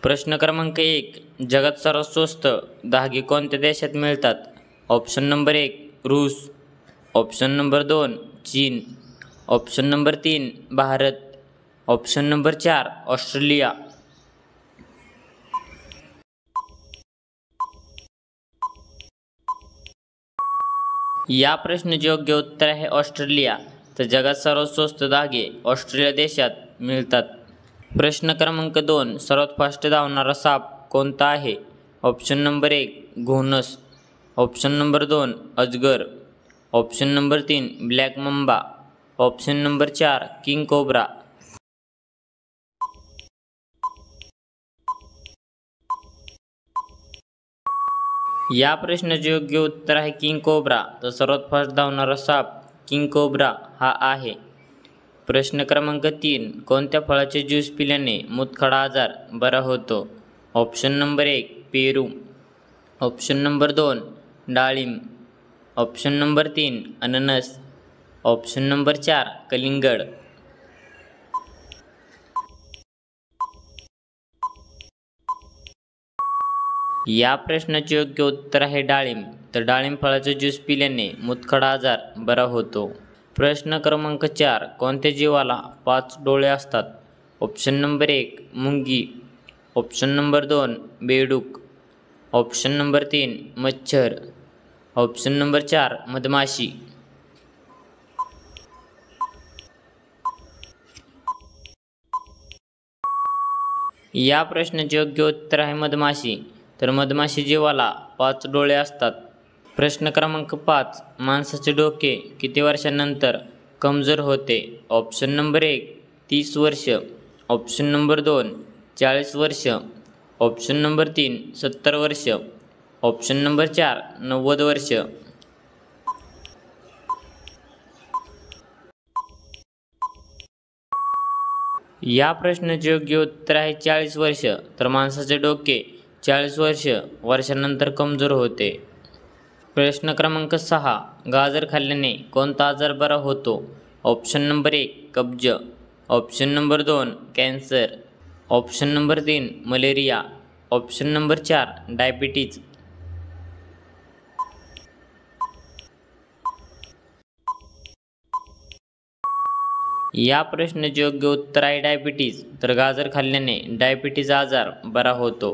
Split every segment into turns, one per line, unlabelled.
प्रश्न क्रमांक 1. जगात सर्वात स्वस्त धागे कोणत्या देशात मिळतात? ऑप्शन नंबर 1 रूस, ऑप्शन नंबर 2 चीन, option number 3 Bharat, option number 4 Australia. या प्रश्नाचे योग्य उत्तर आहे ऑस्ट्रेलिया. तर जगात सर्वात स्वस्त धागे ऑस्ट्रेलिया देशात मिळतात. प्रश्न क्रमांक 2. सर्वात फास्ट धावणारा साप कोणता आहे? ऑप्शन नंबर 1 घोणस, ऑप्शन नंबर 2 अजगर, option number 3 black mamba, option number 4 king cobra. या प्रश्नाचे योग्य उत्तर आहे किंग कोब्रा. तर सर्वात फास्ट धावणारा साप किंग कोब्रा हा आहे. प्रश्न क्रमांक 3. कोणत्या फळाचे ज्यूस पिल्याने मूतखडा आजार बरा होतो? ऑप्शन नंबर 1 पेरू, ऑप्शन नंबर 2 डाळिंब, ऑप्शन नंबर 3 अननस, ऑप्शन नंबर 4 कलिंगड. या प्रश्नाचे योग्य उत्तर आहे डाळिंब. तर डाळिंब फळाचा ज्यूस पिल्याने मूतखडा आजार बरा होतो. प्रश्न क्रमांक 4. कोणत्या जीवाला 5 डोळे असतात? ऑप्शन नंबर 1 मुंगी, ऑप्शन नंबर 2 बेडूक, ऑप्शन नंबर 3 मच्छर, ऑप्शन नंबर 4 मधमाशी. या प्रश्नाचे योग्य उत्तर आहे मधमाशी. तर मधमाशी जीवाला 5 डोळे असतात. प्रश्न क्रमांक 5. माणसाचे डोके किती वर्षांनंतर कमजोर होते? ऑप्शन नंबर 1 30 वर्ष, ऑप्शन नंबर 2 40 वर्ष, ऑप्शन नंबर 3 70 वर्ष, ऑप्शन नंबर 4 90 वर्ष. या प्रश्नाचे योग्य उत्तर आहे 40 वर्ष. तर माणसाचे डोके 40 वर्षांनंतर कमजोर होते. प्रश्न क्रमांक 6. गाजर खाल्ल्याने कोणता आजार बरा होतो? ऑप्शन नंबर 1 कब्ज, option number 2 cancer, option number 3 malaria, option number 4 diabetes. या प्रश्नाचे योग्य उत्तर आहे डायबिटीज. तर गाजर खाल्ल्याने डायबिटीज आजार बरा होतो.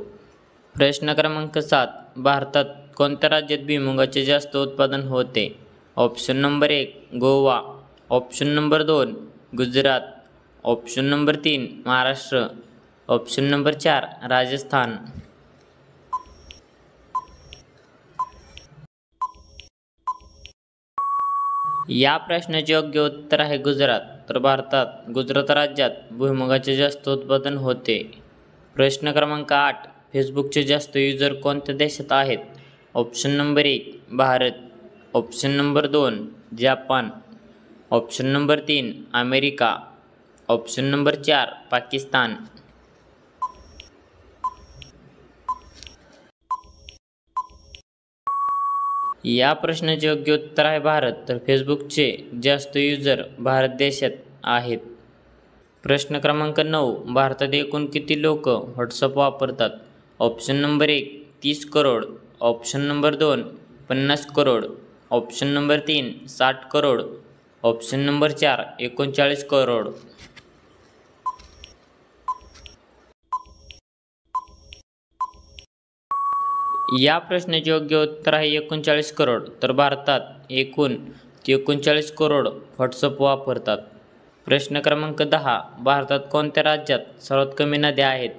प्रश्न क्रमांक 7. भारतात कोणत्या राज्यात भुईमुगाचे जास्त उत्पादन होते? Option number 1 Goa, option number 2 Gujarat, option number 3 Maharashtra, option number 4 Rajasthan. या प्रश्नाचे योग्य उत्तर आहे गुजरात. तर भारतात गुजरात राज्यात भुईमुगाचे जास्त उत्पादन होते. प्रश्न क्रमांक 8. फेसबुकचे जास्त युजर कोणत्या देशात आहेत? Option number 1 Bharat, option number 2 Japan, option number 3 America, option number 4 Pakistan. या प्रश्नाचे योग्य उत्तर आहे भारत. तर फेसबुकचे जास्त युजर भारत देशात आहेत. प्रश्न क्रमांक 9. भारतात एकूण किती लोक व्हॉट्सअप वापरतात? Option number 1 30 crore, option number 2 50 crore, option number 3 60 crore, option number 4 39 crore. या प्रश्नाचे योग्य उत्तर आहे 39 करोड. तर भारतात एकूण 39 करोड व्हॉट्सअप वापरतात. प्रश्न क्रमांक 10. भारतात कोणत्या राज्यात सर्वात कमी नद्या आहेत?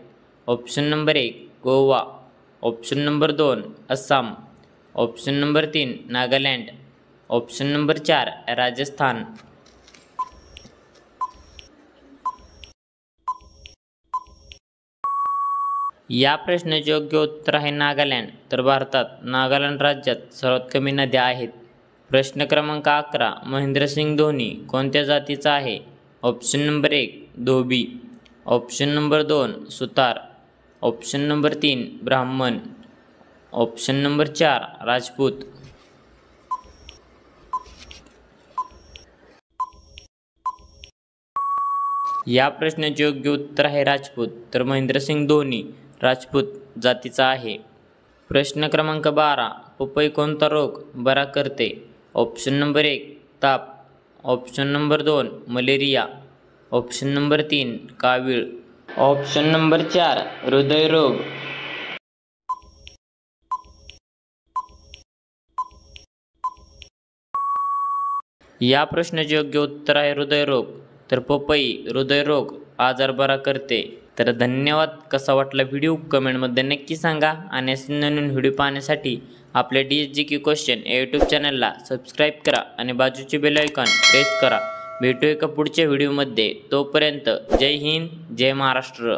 Option number 1 Goa, option number 2 Assam, option number 3 Nagaland, option number 4 Rajasthan. या प्रश्नाचे योग्य उत्तर आहे नागालँड. तर भारतात नागालँड राज्यात सर्वात कमी नद्या आहेत. प्रश्न क्रमांक 11. महेंद्रसिंग धोनी कोणत्या जातीचा आहे? ऑप्शन नंबर 1 धोबी, ऑप्शन नंबर 2 सुतार, ऑप्शन नंबर 3 ब्राह्मण, ऑप्शन नंबर 4 राजपूत. या प्रश्नाचे योग्य उत्तर आहे राजपूत. तर महेंद्रसिंग धोनी राजपूत जातीचा आहे. प्रश्न क्रमांक 12. पपई कोणता रोग बरा करते? ऑप्शन नंबर 1 ताप, option number 2 malaria, option number 3 कावीळ, ऑप्शन नंबर 4 हृदयरोग. या प्रश्नाचे योग्य उत्तर आहे हृदयरोग. तर पपई हृदयरोग आजार बरा करते. तर धन्यवाद. कसा वाटला व्हिडिओ कमेंटमध्ये नक्की सांगा आणि असे नवीन व्हिडिओ पाहण्यासाठी आपल्या DSGK क्वेश्चन या यूट्यूब चॅनलला सबस्क्राईब करा आणि बाजूचे बेल आयकॉन प्रेस करा. भेटू एका पुढच्या व्हिडिओमध्ये. तोपर्यंत जय हिंद, जय महाराष्ट्र.